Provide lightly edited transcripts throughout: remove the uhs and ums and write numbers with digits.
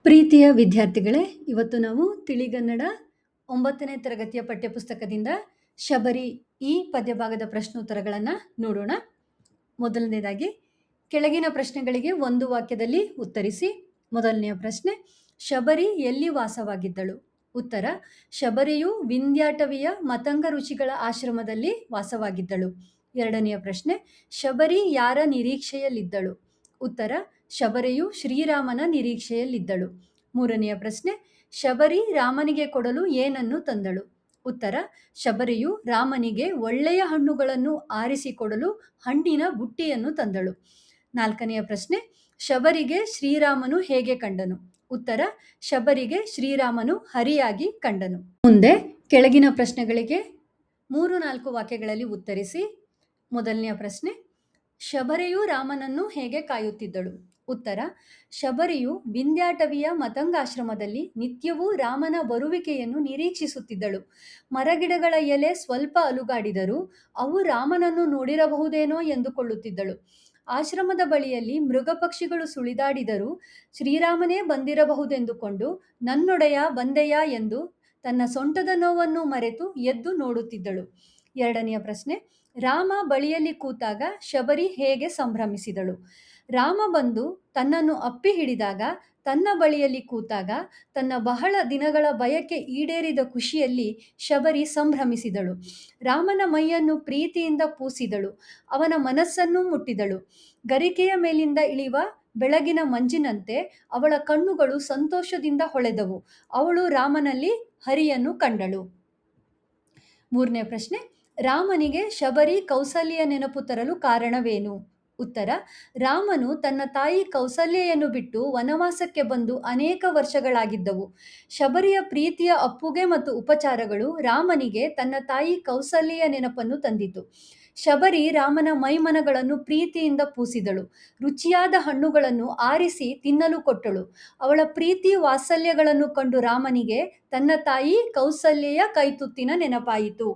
ಪ್ರೀತಿಯ ವಿದ್ಯಾರ್ಥಿಗಳೇ, ಇವತ್ತು ನಾವು ತಿಳಿಗನ್ನಡ 9ನೇ ತರಗತಿಯ ಪಠ್ಯಪುಸ್ತಕದಿಂದ ಶಬರಿ ಈ ಪದ್ಯಭಾಗದ ಪ್ರಶ್ನೋತ್ತರಗಳನ್ನು ನೋಡೋಣ. ಮೊದಲನೇದಾಗಿ ಕೆಳಗಿನ ಪ್ರಶ್ನೆಗಳಿಗೆ ಒಂದು ವಾಕ್ಯದಲ್ಲಿ ಉತ್ತರಿಸಿ. ಮೊದಲನೆಯ ಪ್ರಶ್ನೆ, ಶಬರಿ ಎಲ್ಲಿ ವಾಸವಾಗಿದ್ದಳು? ಉತ್ತರ, ಶಬರಿಯು ವಿಂಧ್ಯಾಟವಿಯ ಮತಂಗ ಋಷಿಗಳ ಆಶ್ರಮದಲ್ಲಿ ವಾಸವಾಗಿದ್ದಳು. ಎರಡನೆಯ ಪ್ರಶ್ನೆ, ಶಬರಿ ಯಾರ ನಿರೀಕ್ಷೆಯಲ್ಲಿದ್ದಳು? ಉತ್ತರ, ಶಬರಿಯು ಶ್ರೀರಾಮನ ನಿರೀಕ್ಷೆಯಲ್ಲಿದ್ದಳು. ಮೂರನೆಯ ಪ್ರಶ್ನೆ, ಶಬರಿ ರಾಮನಿಗೆ ಕೊಡಲು ಏನನ್ನು ತಂದಳು? ಉತ್ತರ, ಶಬರಿಯು ರಾಮನಿಗೆ ಒಳ್ಳೆಯ ಹಣ್ಣುಗಳನ್ನು ಆರಿಸಿಕೊಡಲು ಹಣ್ಣಿನ ಬುಟ್ಟಿಯನ್ನು ತಂದಳು. ನಾಲ್ಕನೆಯ ಪ್ರಶ್ನೆ, ಶಬರಿಗೆ ಶ್ರೀರಾಮನು ಹೇಗೆ ಕಂಡನು? ಉತ್ತರ, ಶಬರಿಗೆ ಶ್ರೀರಾಮನು ಹರಿಯಾಗಿ ಕಂಡನು. ಮುಂದೆ ಕೆಳಗಿನ ಪ್ರಶ್ನೆಗಳಿಗೆ 3-4 ವಾಕ್ಯಗಳಲ್ಲಿ ಉತ್ತರಿಸಿ. ಮೊದಲನೆಯ ಪ್ರಶ್ನೆ, ಶಬರಿಯು ರಾಮನನ್ನು ಹೇಗೆ ಕಾಯುತ್ತಿದ್ದಳು? ಉತ್ತರ, ಶಬರಿಯು ವಿಂಧ್ಯಾಟವಿಯ ಮತಂಗಾಶ್ರಮದಲ್ಲಿ ನಿತ್ಯವೂ ರಾಮನ ಬರುವಿಕೆಯನ್ನು ನಿರೀಕ್ಷಿಸುತ್ತಿದ್ದಳು. ಮರಗಿಡಗಳ ಎಲೆ ಸ್ವಲ್ಪ ಅಲುಗಾಡಿದರೂ ಅವು ರಾಮನನ್ನು ನೋಡಿರಬಹುದೇನೋ ಎಂದುಕೊಳ್ಳುತ್ತಿದ್ದಳು. ಆಶ್ರಮದ ಬಳಿಯಲ್ಲಿ ಮೃಗಪಕ್ಷಿಗಳು ಸುಳಿದಾಡಿದರೂ ಶ್ರೀರಾಮನೇ ಬಂದಿರಬಹುದೆಂದುಕೊಂಡು ನನ್ನೊಡೆಯ ಬಂದೆಯಾ ಎಂದು ತನ್ನ ಸೊಂಟದ ನೋವನ್ನು ಮರೆತು ಎದ್ದು ನೋಡುತ್ತಿದ್ದಳು. ಎರಡನೆಯ ಪ್ರಶ್ನೆ, ರಾಮ ಬಳಿಯಲ್ಲಿ ಕೂತಾಗ ಶಬರಿ ಹೇಗೆ ಸಂಭ್ರಮಿಸಿದಳು? ರಾಮ ಬಂದು ತನ್ನನ್ನು ಅಪ್ಪಿ ಹಿಡಿದಾಗ, ತನ್ನ ಬಳಿಯಲ್ಲಿ ಕೂತಾಗ ತನ್ನ ಬಹಳ ದಿನಗಳ ಬಯಕೆ ಈಡೇರಿದ ಖುಷಿಯಲ್ಲಿ ಶಬರಿ ಸಂಭ್ರಮಿಸಿದಳು. ರಾಮನ ಮೈಯನ್ನು ಪ್ರೀತಿಯಿಂದ ಪೂಸಿದಳು, ಅವನ ಮನಸ್ಸನ್ನು ಮುಟ್ಟಿದಳು. ಗರಿಕೆಯ ಮೇಲಿಂದ ಇಳಿಯುವ ಬೆಳಗಿನ ಮಂಜಿನಂತೆ ಅವಳ ಕಣ್ಣುಗಳು ಸಂತೋಷದಿಂದ ಹೊಳೆದವು. ಅವಳು ರಾಮನಲ್ಲಿ ಹರಿಯನ್ನು ಕಂಡಳು. ಮೂರನೇ ಪ್ರಶ್ನೆ, ರಾಮನಿಗೆ ಶಬರಿ ಕೌಸಲ್ಯ ನೆನಪು ತರಲು ಕಾರಣವೇನು? ಉತ್ತರ, ರಾಮನು ತನ್ನ ತಾಯಿ ಕೌಸಲ್ಯೆಯನ್ನು ಬಿಟ್ಟು ವನವಾಸಕ್ಕೆ ಬಂದು ಅನೇಕ ವರ್ಷಗಳಾಗಿದ್ದವು. ಶಬರಿಯ ಪ್ರೀತಿಯ ಅಪ್ಪುಗೆ ಮತ್ತು ಉಪಚಾರಗಳು ರಾಮನಿಗೆ ತನ್ನ ತಾಯಿ ಕೌಸಲ್ಯೆಯ ನೆನಪನ್ನು ತಂದಿತು. ಶಬರಿ ರಾಮನ ಮೈಮನಗಳನ್ನು ಪ್ರೀತಿಯಿಂದ ಪೂಸಿದಳು, ರುಚಿಯಾದ ಹಣ್ಣುಗಳನ್ನು ಆರಿಸಿ ತಿನ್ನಲು ಕೊಟ್ಟಳು. ಅವಳ ಪ್ರೀತಿ ವಾತ್ಸಲ್ಯಗಳನ್ನು ಕಂಡು ರಾಮನಿಗೆ ತನ್ನ ತಾಯಿ ಕೌಸಲ್ಯೆಯ ಕೈತುತ್ತಿನ ನೆನಪಾಯಿತು.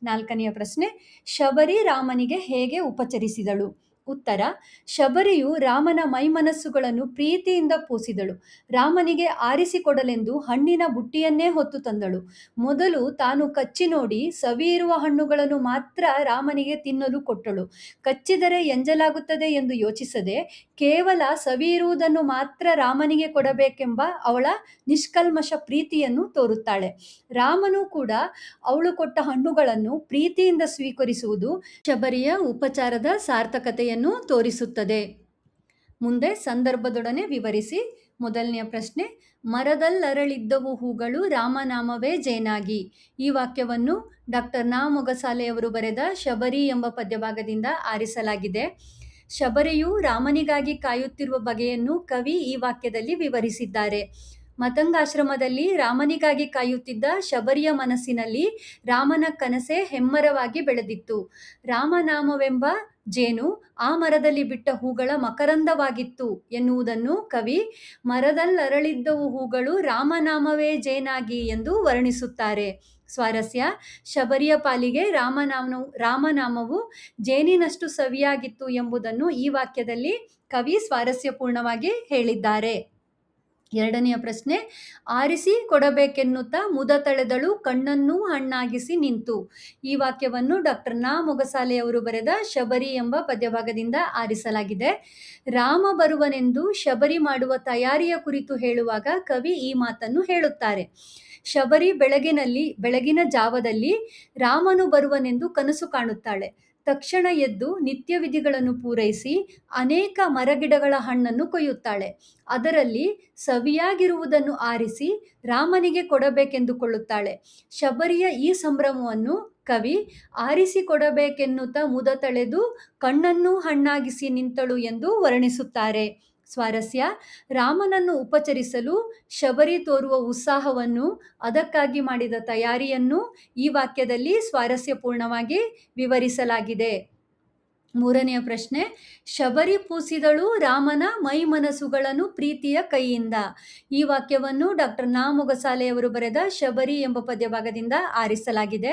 ನಾಲ್ಕನೆಯ ಪ್ರಶ್ನೆ, ಶಬರಿ ರಾಮನಿಗೆ ಹೇಗೆ ಉಪಚರಿಸಿದಳು? ಉತ್ತರ, ಶಬರಿಯು ರಾಮನ ಮೈಮನಸ್ಸುಗಳನ್ನು ಪ್ರೀತಿಯಿಂದ ಪೂಸಿದಳು. ರಾಮನಿಗೆ ಆರಿಸಿಕೊಡಲೆಂದು ಹಣ್ಣಿನ ಬುಟ್ಟಿಯನ್ನೇ ಹೊತ್ತು ತಂದಳು. ಮೊದಲು ತಾನು ಕಚ್ಚಿ ನೋಡಿ ಸವಿ ಇರುವ ಹಣ್ಣುಗಳನ್ನು ಮಾತ್ರ ರಾಮನಿಗೆ ತಿನ್ನಲು ಕೊಟ್ಟಳು. ಕಚ್ಚಿದರೆ ಎಂಜಲಾಗುತ್ತದೆ ಎಂದು ಯೋಚಿಸದೆ ಕೇವಲ ಸವಿ ಇರುವುದನ್ನು ಮಾತ್ರ ರಾಮನಿಗೆ ಕೊಡಬೇಕೆಂಬ ಅವಳ ನಿಷ್ಕಲ್ಮಶ ಪ್ರೀತಿಯನ್ನು ತೋರುತ್ತಾಳೆ. ರಾಮನು ಕೂಡ ಅವಳು ಕೊಟ್ಟ ಹಣ್ಣುಗಳನ್ನು ಪ್ರೀತಿಯಿಂದ ಸ್ವೀಕರಿಸುವುದು ಶಬರಿಯ ಉಪಚಾರದ ಸಾರ್ಥಕತೆಯನ್ನು ತೋರಿಸುತ್ತದೆ. ಮುಂದೆ ಸಂದರ್ಭದೊಡನೆ ವಿವರಿಸಿ. ಮೊದಲನೆಯ ಪ್ರಶ್ನೆ, ಮರದಲ್ಲರಳಿದ್ದವು ಹೂಗಳು ರಾಮನಾಮವೇ ಜೇನಾಗಿ. ಈ ವಾಕ್ಯವನ್ನು ಡಾಕ್ಟರ್ ನಾ ಮೊಗಸಾಲೆಯವರು ಬರೆದ ಶಬರಿ ಎಂಬ ಪದ್ಯಭಾಗದಿಂದ ಆರಿಸಲಾಗಿದೆ. ಶಬರಿಯು ರಾಮನಿಗಾಗಿ ಕಾಯುತ್ತಿರುವ ಬಗೆಯನ್ನು ಕವಿ ಈ ವಾಕ್ಯದಲ್ಲಿ ವಿವರಿಸಿದ್ದಾರೆ. ಮತಂಗಾಶ್ರಮದಲ್ಲಿ ರಾಮನಿಗಾಗಿ ಕಾಯುತ್ತಿದ್ದ ಶಬರಿಯ ಮನಸ್ಸಿನಲ್ಲಿ ರಾಮನ ಕನಸೇ ಹೆಮ್ಮರವಾಗಿ ಬೆಳೆದಿತ್ತು. ರಾಮನಾಮವೆಂಬ ಜೇನು ಆ ಮರದಲ್ಲಿ ಬಿಟ್ಟ ಹೂಗಳ ಮಕರಂದವಾಗಿತ್ತು ಎನ್ನುವುದನ್ನು ಕವಿ ಮರದಲ್ಲರಳಿದ್ದವು ಹೂಗಳು ರಾಮನಾಮವೇ ಜೇನಾಗಿ ಎಂದು ವರ್ಣಿಸುತ್ತಾರೆ. ಸ್ವಾರಸ್ಯ, ಶಬರಿಯ ಪಾಲಿಗೆ ರಾಮನಾಮವು ಜೇನಿನಷ್ಟು ಸವಿಯಾಗಿತ್ತು ಎಂಬುದನ್ನು ಈ ವಾಕ್ಯದಲ್ಲಿ ಕವಿ ಸ್ವಾರಸ್ಯಪೂರ್ಣವಾಗಿ ಹೇಳಿದ್ದಾರೆ. ಎರಡನೆಯ ಪ್ರಶ್ನೆ, ಆರಿಸಿ ಕೊಡಬೇಕೆನ್ನುತ್ತಾ ಮುದ ತಳೆದಳು ಕಣ್ಣನ್ನೂ ಹಣ್ಣಾಗಿಸಿ ನಿಂತು. ಈ ವಾಕ್ಯವನ್ನು ಡಾಕ್ಟರ್ ನಾ ಮೊಗಸಾಲೆಯವರು ಬರೆದ ಶಬರಿ ಎಂಬ ಪದ್ಯಭಾಗದಿಂದ ಆರಿಸಲಾಗಿದೆ. ರಾಮ ಬರುವನೆಂದು ಶಬರಿ ಮಾಡುವ ತಯಾರಿಯ ಕುರಿತು ಹೇಳುವಾಗ ಕವಿ ಈ ಮಾತನ್ನು ಹೇಳುತ್ತಾರೆ. ಶಬರಿ ಬೆಳಗಿನ ಜಾವದಲ್ಲಿ ರಾಮನು ಬರುವನೆಂದು ಕನಸು ಕಾಣುತ್ತಾಳೆ. ತಕ್ಷಣ ಎದ್ದು ನಿತ್ಯ ವಿಧಿಗಳನ್ನು ಪೂರೈಸಿ ಅನೇಕ ಮರಗಿಡಗಳ ಹಣ್ಣನ್ನು ಕೊಯ್ಯುತ್ತಾಳೆ. ಅದರಲ್ಲಿ ಸವಿಯಾಗಿರುವುದನ್ನು ಆರಿಸಿ ರಾಮನಿಗೆ ಕೊಡಬೇಕೆಂದುಕೊಳ್ಳುತ್ತಾಳೆ. ಶಬರಿಯ ಈ ಸಂಭ್ರಮವನ್ನು ಕವಿ ಆರಿಸಿಕೊಡಬೇಕೆನ್ನುತ್ತಾ ಮುದ ತಳೆದು ಕಣ್ಣನ್ನೂ ಹಣ್ಣಾಗಿಸಿ ನಿಂತಳು ಎಂದು ವರ್ಣಿಸುತ್ತಾರೆ. ಸ್ವಾರಸ್ಯ, ರಾಮನನ್ನು ಉಪಚರಿಸಲು ಶಬರಿ ತೋರುವ ಉತ್ಸಾಹವನ್ನು, ಅದಕ್ಕಾಗಿ ಮಾಡಿದ ತಯಾರಿಯನ್ನು ಈ ವಾಕ್ಯದಲ್ಲಿ ಸ್ವಾರಸ್ಯಪೂರ್ಣವಾಗಿ ವಿವರಿಸಲಾಗಿದೆ. ಮೂರನೆಯ ಪ್ರಶ್ನೆ, ಶಬರಿ ಪೂಸಿದಳು ರಾಮನ ಮೈ ಮನಸ್ಸುಗಳನ್ನು ಪ್ರೀತಿಯ ಕೈಯಿಂದ. ಈ ವಾಕ್ಯವನ್ನು ಡಾಕ್ಟರ್ ನಾ ಮೊಗಸಾಲೆಯವರು ಬರೆದ ಶಬರಿ ಎಂಬ ಪದ್ಯಭಾಗದಿಂದ ಆರಿಸಲಾಗಿದೆ.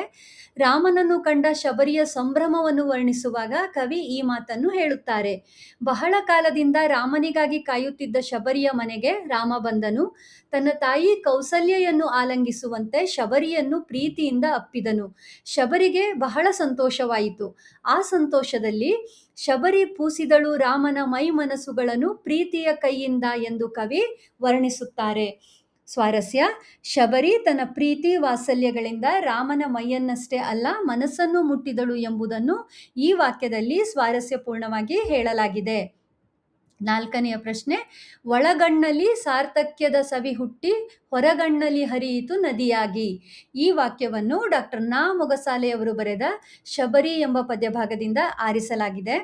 ರಾಮನನ್ನು ಕಂಡ ಶಬರಿಯ ಸಂಭ್ರಮವನ್ನು ವರ್ಣಿಸುವಾಗ ಕವಿ ಈ ಮಾತನ್ನು ಹೇಳುತ್ತಾರೆ. ಬಹಳ ಕಾಲದಿಂದ ರಾಮನಿಗಾಗಿ ಕಾಯುತ್ತಿದ್ದ ಶಬರಿಯ ಮನೆಗೆ ರಾಮ ಬಂದನು. ತನ್ನ ತಾಯಿ ಕೌಸಲ್ಯೆಯನ್ನು ಆಲಂಗಿಸುವಂತೆ ಶಬರಿಯನ್ನು ಪ್ರೀತಿಯಿಂದ ಅಪ್ಪಿದನು. ಶಬರಿಗೆ ಬಹಳ ಸಂತೋಷವಾಯಿತು. ಆ ಸಂತೋಷದಲ್ಲಿ ಶಬರಿ ಪೂಸಿದಳು ರಾಮನ ಮೈ ಮನಸ್ಸುಗಳನ್ನು ಪ್ರೀತಿಯ ಕೈಯಿಂದ ಎಂದು ಕವಿ ವರ್ಣಿಸುತ್ತಾರೆ. ಸ್ವಾರಸ್ಯ, ಶಬರಿ ತನ್ನ ಪ್ರೀತಿ ವಾತ್ಸಲ್ಯಗಳಿಂದ ರಾಮನ ಮೈಯನ್ನಷ್ಟೇ ಅಲ್ಲ ಮನಸ್ಸನ್ನು ಮುಟ್ಟಿದಳು ಎಂಬುದನ್ನು ಈ ವಾಕ್ಯದಲ್ಲಿ ಸ್ವಾರಸ್ಯಪೂರ್ಣವಾಗಿ ಹೇಳಲಾಗಿದೆ. ನಾಲ್ಕನೆಯ ಪ್ರಶ್ನೆ, ಒಳಗಣ್ಣಲ್ಲಿ ಸಾರ್ಥಕ್ಯದ ಸವಿ ಹುಟ್ಟಿ ಹೊರಗಣ್ಣಲ್ಲಿ ಹರಿಯಿತು ನದಿಯಾಗಿ. ಈ ವಾಕ್ಯವನ್ನು ಡಾಕ್ಟರ್ ನಾ ಮೊಗಸಾಲೆಯವರು ಬರೆದ ಶಬರಿ ಎಂಬ ಪದ್ಯಭಾಗದಿಂದ ಆರಿಸಲಾಗಿದೆ.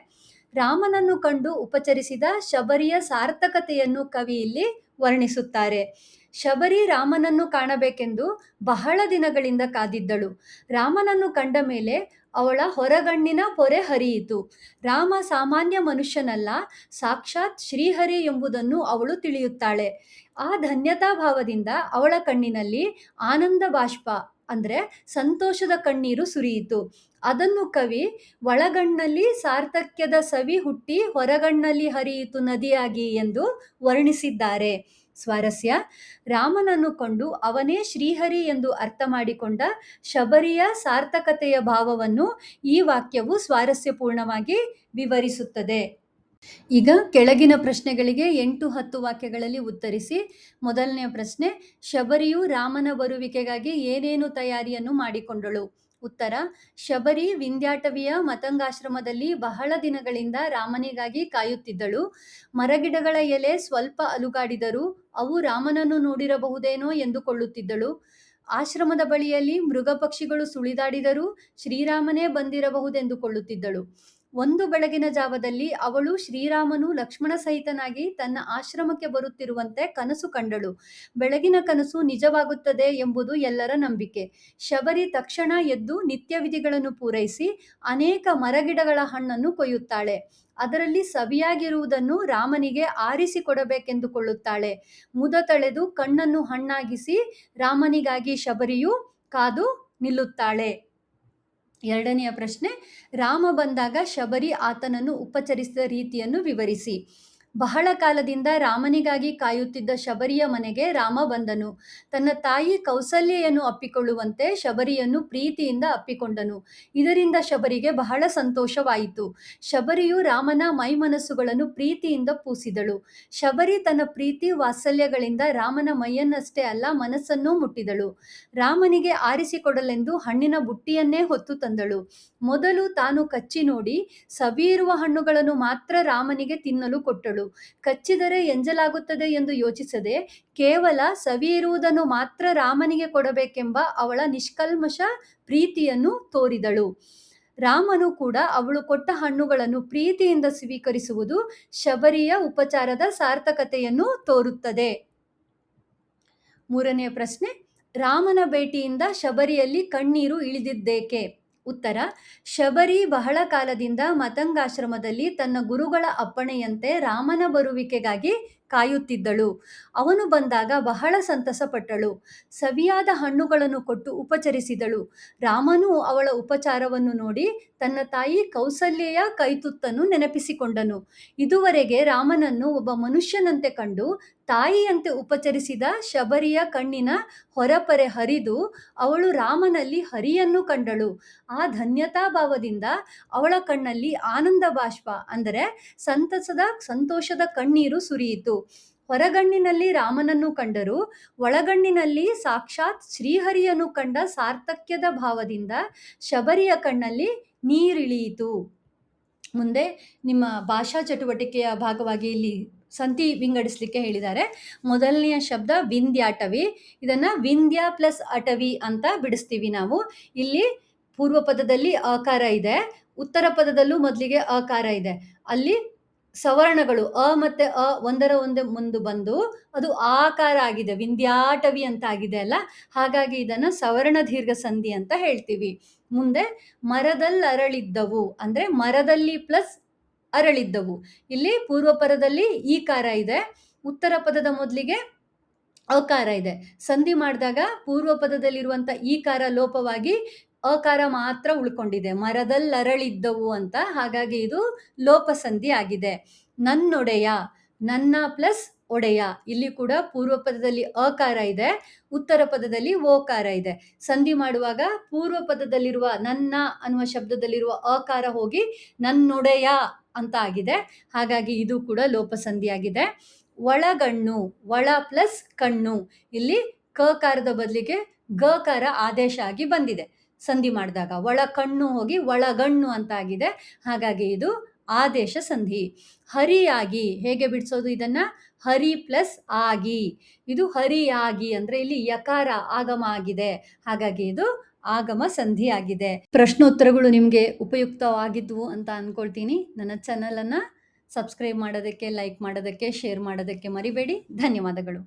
ರಾಮನನ್ನು ಕಂಡು ಉಪಚರಿಸಿದ ಶಬರಿಯ ಸಾರ್ಥಕತೆಯನ್ನು ಕವಿ ಇಲ್ಲಿ ವರ್ಣಿಸುತ್ತಾರೆ. ಶಬರಿ ರಾಮನನ್ನು ಕಾಣಬೇಕೆಂದು ಬಹಳ ದಿನಗಳಿಂದ ಕಾದಿದ್ದಳು. ರಾಮನನ್ನು ಕಂಡ ಮೇಲೆ ಅವಳ ಹೊರಗಣ್ಣಿನ ಪೊರೆ ಹರಿಯಿತು. ರಾಮ ಸಾಮಾನ್ಯ ಮನುಷ್ಯನಲ್ಲ, ಸಾಕ್ಷಾತ್ ಶ್ರೀಹರಿ ಎಂಬುದನ್ನು ಅವಳು ತಿಳಿಯುತ್ತಾಳೆ. ಆ ಧನ್ಯತಾ ಭಾವದಿಂದ ಅವಳ ಕಣ್ಣಿನಲ್ಲಿ ಆನಂದ ಬಾಷ್ಪ ಅಂದರೆ ಸಂತೋಷದ ಕಣ್ಣೀರು ಸುರಿಯಿತು. ಅದನ್ನು ಕವಿ ಒಳಗಣ್ಣಲ್ಲಿ ಸಾರ್ಥಕ್ಯದ ಸವಿ ಹುಟ್ಟಿ ಹೊರಗಣ್ಣಲ್ಲಿ ಹರಿಯಿತು ನದಿಯಾಗಿ ಎಂದು ವರ್ಣಿಸಿದ್ದಾರೆ. ಸ್ವಾರಸ್ಯ, ರಾಮನನ್ನು ಕೊಂಡು ಅವನೇ ಶ್ರೀಹರಿ ಎಂದು ಅರ್ಥ ಮಾಡಿಕೊಂಡ ಶಬರಿಯ ಸಾರ್ಥಕತೆಯ ಭಾವವನ್ನು ಈ ವಾಕ್ಯವು ಸ್ವಾರಸ್ಯಪೂರ್ಣವಾಗಿ ವಿವರಿಸುತ್ತದೆ. ಈಗ ಕೆಳಗಿನ ಪ್ರಶ್ನೆಗಳಿಗೆ 8-10 ವಾಕ್ಯಗಳಲ್ಲಿ ಉತ್ತರಿಸಿ. ಮೊದಲನೆಯ ಪ್ರಶ್ನೆ, ಶಬರಿಯು ರಾಮನ ಬರುವಿಕೆಗಾಗಿ ಏನೇನು ತಯಾರಿಯನ್ನು ಮಾಡಿಕೊಂಡಳು? ಉತ್ತರ, ಶಬರಿ ವಿಂಧ್ಯಾಟವಿಯ ಮತಂಗಾಶ್ರಮದಲ್ಲಿ ಬಹಳ ದಿನಗಳಿಂದ ರಾಮನಿಗಾಗಿ ಕಾಯುತ್ತಿದ್ದಳು. ಮರಗಿಡಗಳ ಎಲೆ ಸ್ವಲ್ಪ ಅಲುಗಾಡಿದರೂ ಅವು ರಾಮನನ್ನು ನೋಡಿರಬಹುದೇನೋ ಎಂದುಕೊಳ್ಳುತ್ತಿದ್ದಳು. ಆಶ್ರಮದ ಬಳಿಯಲ್ಲಿ ಮೃಗ ಪಕ್ಷಿಗಳು ಸುಳಿದಾಡಿದರೂ ಶ್ರೀರಾಮನೇ ಬಂದಿರಬಹುದೆಂದುಕೊಳ್ಳುತ್ತಿದ್ದಳು. ಒಂದು ಬೆಳಗಿನ ಜಾವದಲ್ಲಿ ಅವಳು ಶ್ರೀರಾಮನು ಲಕ್ಷ್ಮಣ ಸಹಿತನಾಗಿ ತನ್ನ ಆಶ್ರಮಕ್ಕೆ ಬರುತ್ತಿರುವಂತೆ ಕನಸು ಕಂಡಳು. ಬೆಳಗಿನ ಕನಸು ನಿಜವಾಗುತ್ತದೆ ಎಂಬುದು ಎಲ್ಲರ ನಂಬಿಕೆ. ಶಬರಿ ತಕ್ಷಣ ಎದ್ದು ನಿತ್ಯ ವಿಧಿಗಳನ್ನು ಪೂರೈಸಿ ಅನೇಕ ಮರಗಿಡಗಳ ಹಣ್ಣನ್ನು ಕೊಯ್ಯುತ್ತಾಳೆ. ಅದರಲ್ಲಿ ಸವಿಯಾಗಿರುವುದನ್ನು ರಾಮನಿಗೆ ಆರಿಸಿಕೊಡಬೇಕೆಂದುಕೊಳ್ಳುತ್ತಾಳೆ. ಮುದ ತಳೆದು ಕಣ್ಣನ್ನು ಹಣ್ಣಾಗಿಸಿ ರಾಮನಿಗಾಗಿ ಶಬರಿಯು ಕಾದು ನಿಲ್ಲುತ್ತಾಳೆ. ಎರಡನೆಯ ಪ್ರಶ್ನೆ, ರಾಮ ಬಂದಾಗ ಶಬರಿ ಆತನನ್ನು ಉಪಚರಿಸಿದ ರೀತಿಯನ್ನು ವಿವರಿಸಿ. ಬಹಳ ಕಾಲದಿಂದ ರಾಮನಿಗಾಗಿ ಕಾಯುತ್ತಿದ್ದ ಶಬರಿಯ ಮನೆಗೆ ರಾಮ ಬಂದನು. ತನ್ನ ತಾಯಿ ಕೌಸಲ್ಯೆಯನ್ನು ಅಪ್ಪಿಕೊಳ್ಳುವಂತೆ ಶಬರಿಯನ್ನು ಪ್ರೀತಿಯಿಂದ ಅಪ್ಪಿಕೊಂಡನು. ಇದರಿಂದ ಶಬರಿಗೆ ಬಹಳ ಸಂತೋಷವಾಯಿತು. ಶಬರಿಯು ರಾಮನ ಮೈಮನಸ್ಸುಗಳನ್ನು ಪ್ರೀತಿಯಿಂದ ಪೂಸಿದಳು. ಶಬರಿ ತನ್ನ ಪ್ರೀತಿ ವಾತ್ಸಲ್ಯಗಳಿಂದ ರಾಮನ ಮೈಯನ್ನಷ್ಟೇ ಅಲ್ಲ ಮನಸ್ಸನ್ನೂ ಮುಟ್ಟಿದಳು. ರಾಮನಿಗೆ ಆರಿಸಿಕೊಡಲೆಂದು ಹಣ್ಣಿನ ಬುಟ್ಟಿಯನ್ನೇ ಹೊತ್ತು ತಂದಳು. ಮೊದಲು ತಾನು ಕಚ್ಚಿ ನೋಡಿ ಸವಿಯಿರುವ ಹಣ್ಣುಗಳನ್ನು ಮಾತ್ರ ರಾಮನಿಗೆ ತಿನ್ನಲು ಕೊಟ್ಟಳು. ಕಚ್ಚಿದರೆ ಎಂಜಲಾಗುತ್ತದೆ ಎಂದು ಯೋಚಿಸದೆ ಕೇವಲ ಸವಿಯಿರುವುದನ್ನು ಮಾತ್ರ ರಾಮನಿಗೆ ಕೊಡಬೇಕೆಂಬ ಅವಳ ನಿಷ್ಕಲ್ಮಶ ಪ್ರೀತಿಯನ್ನು ತೋರಿದಳು. ರಾಮನು ಕೂಡ ಅವಳು ಕೊಟ್ಟ ಹಣ್ಣುಗಳನ್ನು ಪ್ರೀತಿಯಿಂದ ಸ್ವೀಕರಿಸುವುದು ಶಬರಿಯ ಉಪಚಾರದ ಸಾರ್ಥಕತೆಯನ್ನು ತೋರುತ್ತದೆ. ಮೂರನೆಯ ಪ್ರಶ್ನೆ, ರಾಮನ ಭೇಟಿಯಿಂದ ಶಬರಿಯಲ್ಲಿ ಕಣ್ಣೀರು ಇಳಿದಿದ್ದೇಕೆ? ಉತ್ತರ, ಶಬರಿ ಬಹಳ ಕಾಲದಿಂದ ಮತಂಗಾಶ್ರಮದಲ್ಲಿ ತನ್ನ ಗುರುಗಳ ಅಪ್ಪಣೆಯಂತೆ ರಾಮನ ಬರುವಿಕೆಗಾಗಿ ಕಾಯುತ್ತಿದ್ದಳು. ಅವನು ಬಂದಾಗ ಬಹಳ ಸಂತಸಪಟ್ಟಳು. ಸವಿಯಾದ ಹಣ್ಣುಗಳನ್ನು ಕೊಟ್ಟು ಉಪಚರಿಸಿದಳು. ರಾಮನು ಅವಳ ಉಪಚಾರವನ್ನು ನೋಡಿ ತನ್ನ ತಾಯಿ ಕೌಸಲ್ಯೆಯ ಕೈತುತ್ತನ್ನು ನೆನಪಿಸಿಕೊಂಡನು. ಇದುವರೆಗೆ ರಾಮನನ್ನು ಒಬ್ಬ ಮನುಷ್ಯನಂತೆ ಕಂಡು ತಾಯಿಯಂತೆ ಉಪಚರಿಸಿದ ಶಬರಿಯ ಕಣ್ಣಿನ ಹೊರಪರೆ ಹರಿದು ಅವಳು ರಾಮನಲ್ಲಿ ಹರಿಯನ್ನು ಕಂಡಳು. ಆ ಧನ್ಯತಾ ಭಾವದಿಂದ ಅವಳ ಕಣ್ಣಲ್ಲಿ ಆನಂದ ಬಾಷ್ಪ ಅಂದರೆ ಸಂತೋಷದ ಕಣ್ಣೀರು ಸುರಿಯಿತು. ಹೊರಗಣ್ಣಿನಲ್ಲಿ ರಾಮನನ್ನು ಕಂಡರೂ ಒಳಗಣ್ಣಿನಲ್ಲಿ ಸಾಕ್ಷಾತ್ ಶ್ರೀಹರಿಯನ್ನು ಕಂಡ ಸಾರ್ಥಕ್ಯದ ಭಾವದಿಂದ ಶಬರಿಯ ಕಣ್ಣಲ್ಲಿ ನೀರಿಳಿಯಿತು. ಮುಂದೆ ನಿಮ್ಮ ಭಾಷಾ ಚಟುವಟಿಕೆಯ ಭಾಗವಾಗಿ ಇಲ್ಲಿ ಸಂಧಿ ವಿಂಗಡಿಸಲಿಕ್ಕೆ ಹೇಳಿದ್ದಾರೆ. ಮೊದಲನೆಯ ಶಬ್ದ ವಿಂಧ್ಯಾಟವಿ. ಇದನ್ನು ವಿಂಧ್ಯ ಪ್ಲಸ್ ಅಟವಿ ಅಂತ ಬಿಡಿಸ್ತೀವಿ ನಾವು. ಇಲ್ಲಿ ಪೂರ್ವ ಪದದಲ್ಲಿ ಅಕಾರ ಇದೆ, ಉತ್ತರ ಪದದಲ್ಲೂ ಮೊದಲಿಗೆ ಅಕಾರ ಇದೆ. ಅಲ್ಲಿ ಸವರ್ಣಗಳು ಅ ಮತ್ತು ಅ ಒಂದರ ಒಂದೇ ಮುಂದೆ ಬಂದು ಅದು ಆಕಾರ ಆಗಿದೆ, ವಿಂಧ್ಯಾಟವಿ ಅಂತ ಆಗಿದೆ ಅಲ್ಲ. ಹಾಗಾಗಿ ಇದನ್ನು ಸವರ್ಣ ದೀರ್ಘ ಸಂಧಿ ಅಂತ ಹೇಳ್ತೀವಿ. ಮುಂದೆ ಮರದಲ್ಲರಳಿದ್ದವು ಅಂದ್ರೆ ಮರದಲ್ಲಿ ಪ್ಲಸ್ ಅರಳಿದ್ದವು. ಇಲ್ಲಿ ಪೂರ್ವ ಪದದಲ್ಲಿ ಈಕಾರ ಇದೆ, ಉತ್ತರ ಪದದ ಮೊದಲಿಗೆ ಅಕಾರ ಇದೆ. ಸಂಧಿ ಮಾಡಿದಾಗ ಪೂರ್ವ ಪದದಲ್ಲಿರುವಂತ ಈಕಾರ ಲೋಪವಾಗಿ ಅಕಾರ ಮಾತ್ರ ಉಳ್ಕೊಂಡಿದೆ. ಮರದಲ್ಲರಳಿದ್ದವು ಅಂತ, ಹಾಗಾಗಿ ಇದು ಲೋಪ ಸಂಧಿ ಆಗಿದೆ. ನನ್ನೊಡೆಯ, ನನ್ನ ಪ್ಲಸ್ ಒಡೆಯ, ಇಲ್ಲಿ ಕೂಡ ಪೂರ್ವ ಪದದಲ್ಲಿ ಅಕಾರ ಇದೆ, ಉತ್ತರ ಪದದಲ್ಲಿ ಓಕಾರ ಇದೆ. ಸಂಧಿ ಮಾಡುವಾಗ ಪೂರ್ವ ಪದದಲ್ಲಿರುವ ನನ್ನ ಅನ್ನುವ ಶಬ್ದದಲ್ಲಿರುವ ಅಕಾರ ಹೋಗಿ ನನ್ನೊಡೆಯ ಅಂತ ಆಗಿದೆ, ಹಾಗಾಗಿ ಇದು ಕೂಡ ಲೋಪ ಸಂಧಿ ಆಗಿದೆ. ಒಳಗಣ್ಣು, ಒಳ ಪ್ಲಸ್ ಕಣ್ಣು, ಇಲ್ಲಿ ಕಕಾರದ ಬದಲಿಗೆ ಗಕಾರ ಆದೇಶ ಆಗಿ ಬಂದಿದೆ. ಸಂಧಿ ಮಾಡಿದಾಗ ಒಳ ಕಣ್ಣು ಹೋಗಿ ಒಳಗಣ್ಣು ಅಂತ ಆಗಿದೆ, ಹಾಗಾಗಿ ಇದು ಆದೇಶ ಸಂಧಿ. ಹರಿಯಾಗಿ, ಹೇಗೆ ಬಿಡಿಸೋದು ಇದನ್ನ? ಹರಿ ಪ್ಲಸ್ ಆಗಿ, ಇದು ಹರಿಯಾಗಿ ಅಂದ್ರೆ ಇಲ್ಲಿ ಯಕಾರ ಆಗಮ ಆಗಿದೆ, ಹಾಗಾಗಿ ಇದು ಆಗಮ ಸಂಧಿ ಆಗಿದೆ. ಪ್ರಶ್ನೋತ್ತರಗಳು ನಿಮಗೆ ಉಪಯುಕ್ತವಾಗಿದ್ವು ಅಂತ ಅನ್ಕೊಳ್ತೀನಿ. ನನ್ನ ಚಾನಲನ್ನು ಸಬ್ಸ್ಕ್ರೈಬ್ ಮಾಡೋದಕ್ಕೆ, ಲೈಕ್ ಮಾಡೋದಕ್ಕೆ, ಶೇರ್ ಮಾಡೋದಕ್ಕೆ ಮರಿಬೇಡಿ. ಧನ್ಯವಾದಗಳು.